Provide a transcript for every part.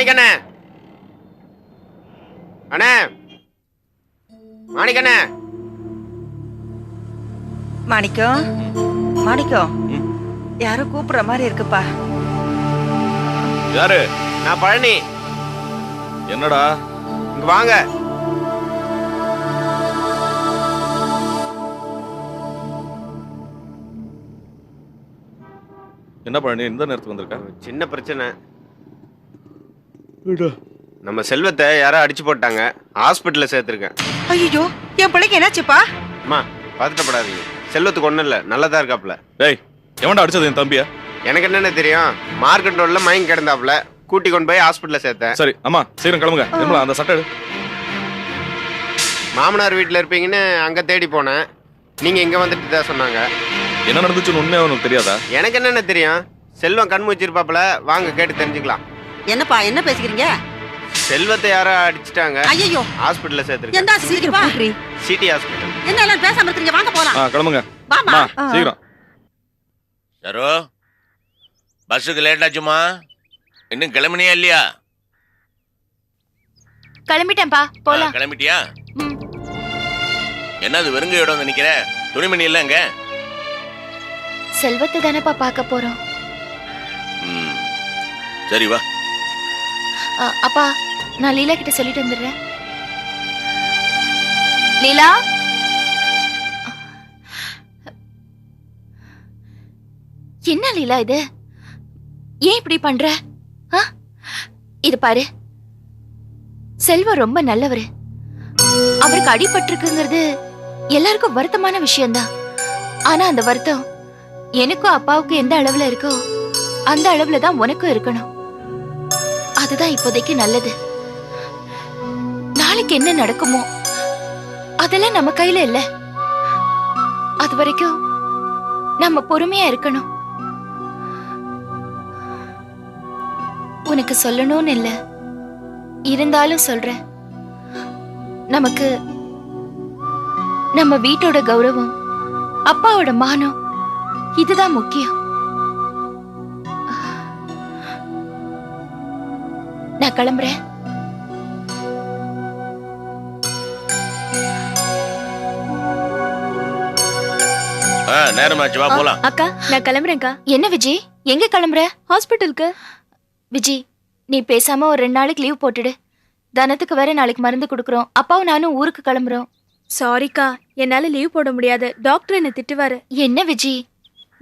மாணிக்கண்ணே அண்ணே மாணிக்கண்ணே மாணிக்கம் மாணிக்கம் யாரோ கூப்பிடுற மாதிரி இருக்குப்பா. யாரு? நான் பழனி. என்னடா? இங்க வாங்க. என்ன பழனி இந்த நேரத்துக்கு வந்திருக்க? சின்ன பிரச்சனை. நம்ம செல்வத்தை யாரோ அடிச்சு போட்டாங்க. ஹாஸ்பிட்டல்ல சேர்த்திருக்கேன். ஐயோ என் பிள்ளைக்கு என்னாச்சுப்பா? அம்மா பதட்டப்படாதீங்க. செல்வத்துக்கு ஒண்ணும் இல்ல, நல்லதா இருக்காப்ல. டேய் எவன்டா அடிச்சது என் தம்பியா? எனக்கு என்னென்ன தெரியும். மார்க்கெட் ரோட்ல மயங்கி கிடந்தாப்ல. கூட்டி கொண்டு போய் ஹாஸ்பிட்டல்ல சேர்த்தேன். சரி அம்மா சீக்கிரம் கிளம்புங்க. நிர்மலா அந்த சட்டை எடு. மாமனார் வீட்டுல இருப்பீங்கன்னு அங்க தேடி போனேன். நீங்க இங்க வந்துட்டு தான் சொன்னாங்க. என்ன நடந்துச்சுன்னு உண்மையா உனக்கு தெரியாதா? எனக்கு என்னென்ன தெரியும். செல்வம் கண் வச்சிருப்பாப்ல. வாங்க கேட்டு தெரிஞ்சுக்கலாம். என்னப்பா என்ன பேசிக்கிறீங்க? செல்வத்தை யாரோ அடிச்சிட்டாங்க. ஐயோ ஹாஸ்பிட்டல்ல சேர்த்திருக்கேன். எந்த சீக்கிரமா சிட்டி ஹாஸ்பிட்டல். என்ன எல்லாம் பேசாம இருக்கீங்க? வாங்க போலாம். கிளம்புங்க. வாமா சீக்கிரம். சரோ பஸ்ஸுக்கு லேட் ஆச்சுமா? இன்னும் கிளம்பினியா இல்லையா? கிளம்பிட்டேன்பா போலாம். கிளம்பிட்டியா? என்னது வெறுங்கையோட வந்து நிக்கிற? துணிமணி இல்ல அங்க? செல்வத்தை தானப்பா பார்க்க போறோம். சரி வா. அப்பா நான் லீலா கிட்ட சொல்லிட்டு வந்துடுறேன். லீலா என்ன லீலா இது? ஏன் இப்படி பண்ற? இது பாரு, செல்வம் ரொம்ப நல்லவரு. அவருக்கு அடிபட்டிருக்குங்கிறது எல்லாருக்கும் வருத்தமான விஷயம்தான். ஆனா அந்த வருத்தம் எனக்கும் அப்பாவுக்கும் எந்த அளவுல இருக்கோ அந்த அளவுல தான் உனக்கும் இருக்கணும். அதுதான் இப்போதைக்கு நல்லது. நாளைக்கு என்ன நடக்குமோ அதெல்லாம் நம்ம கையில இல்ல. அது வரைக்கும் நம்ம பொறுமையா இருக்கணும். உனக்கு சொல்லணும்னு இல்ல, இருந்தாலும் சொல்றேன். நமக்கு நம்ம வீட்டோட கௌரவம், அப்பாவோட மானம், இதுதான் முக்கியம். நான் கிளம்புறேன். நேரமாச்சு வா போலாம். அக்கா நான் கிளம்புறேன்க்கா. என்ன விஜய் எங்க கிளம்புற? ஹாஸ்பிட்டலுக்கு. விஜய் நீ பேசாம ஒரு 2 நாளைக்கு லீவ் போட்டுடு. தனத்துக்கு வேற நாளைக்கு மருந்து கொடுக்குறோம். அப்பாவும் நானும் ஊருக்கு கிளம்புறோம். சாரிக்கா, என்னால லீவ் போட முடியாது. டாக்டர் என்ன திட்டுவாரு. என்ன விஜய்,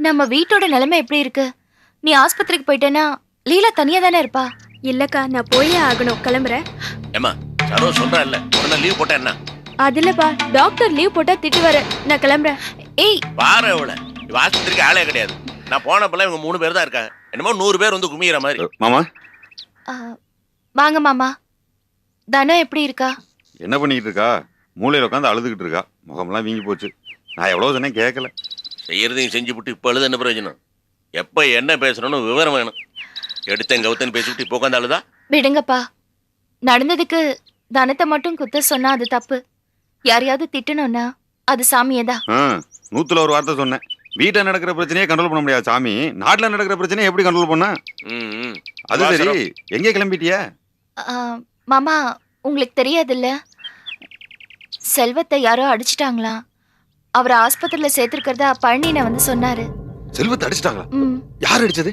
நம்ம வீட்டோட நிலைமை எப்படி இருக்கு? நீ ஆஸ்பத்திரிக்கு போயிட்டேன்னா லீலா தனியா தானே இருப்பா. இல்லக்கா, நான் போயே ஆகணும். கிளம்புறேன். ஏமா சரோ சொல்றேன் இல்ல, உடனே லீவ் போட்டா என்ன? அதுலப்பா டாக்டர் லீவ் போட்டா திட்டுவாரு. நான் கிளம்புறேன். ஏய் பாரு அவள, இவ ஆஸ்பத்திரிக்கு ஆளே கிடையாது. நான் போனப்பல இவங்க 3 பேர் தான் இருக்காங்க. என்னமோ 100 பேர் வந்து குமியிற மாதிரி. மாமா வாங்க மாமா. தனம் எப்படி இருக்கா? என்ன பண்ணிக்கிட்டு இருக்கா? மூளையில் உட்காந்து அழுதுகிட்டு இருக்கா. முகமெல்லாம் வீங்கி போச்சு. நான் எவ்வளோ சொன்னேன் கேட்கல. செய்யறதையும் செஞ்சு விட்டு இப்போ அழுது என்ன பிரயோஜனம்? எப்போ என்ன பேசணும்னு விவரம் வேணும். எடுத்தேன் கவுத்தன் பேசிவிட்டு இப்போ உட்காந்து அழுதா? விடுங்கப்பா. நடந்ததுக்கு தனத்தை மட்டும் குத்த சொன்னா அது தப்பு. யாரையாவது திட்டணும்னா அது சாமியேதான். 100ல் ஒரு வார்த்தை சொன்னேன். வீட்டில் நடக்கிற பிரச்சனையே கண்ட்ரோல் பண்ண முடியாது சாமி. நாட்டில் நடக்கிற பிரச்சனையை எப்படி கண்ட்ரோல் பண்ண? அது சரி, எங்கே கிளம்பிட்டியா? மாமா உங்களுக்கு தெரியாதுல்ல, செல்வத்தை யாரோ அடிச்சிட்டாங்களா. அவரை ஆஸ்பத்திரியில சேர்த்திருக்கிறதா பழனின வந்து சொன்னாரு. செல்வத்தை அடிச்சிட்டாங்களா? யார் அடிச்சது?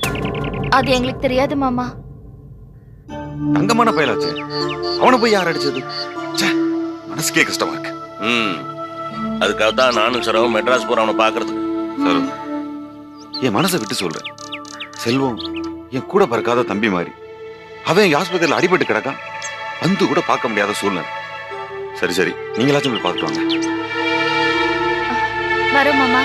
அது எங்களுக்கு தெரியாது மாமா. தங்கமான பயலாச்சு. அவனை போய் யார் அடிச்சது? மனசுக்கே கஷ்டமா இருக்கு. அதுக்காக தான் நானும் சரவும் மெட்ராஸ் போறேன் அவனை பாக்குறதுக்கு. சரோ, என் மனசை விட்டு சொல்றேன். செல்வம் என் கூட பறக்காத தம்பி மாதிரி. அவன் எங்க ஆஸ்பத்திரியில் அடிபட்டு கிடக்கான். வந்து கூட பார்க்க முடியாத சூழ்நிலை. சரி சரி, நீங்களாச்சும் போய் பார்த்துட்டு வாங்க. வரோம் மாமா.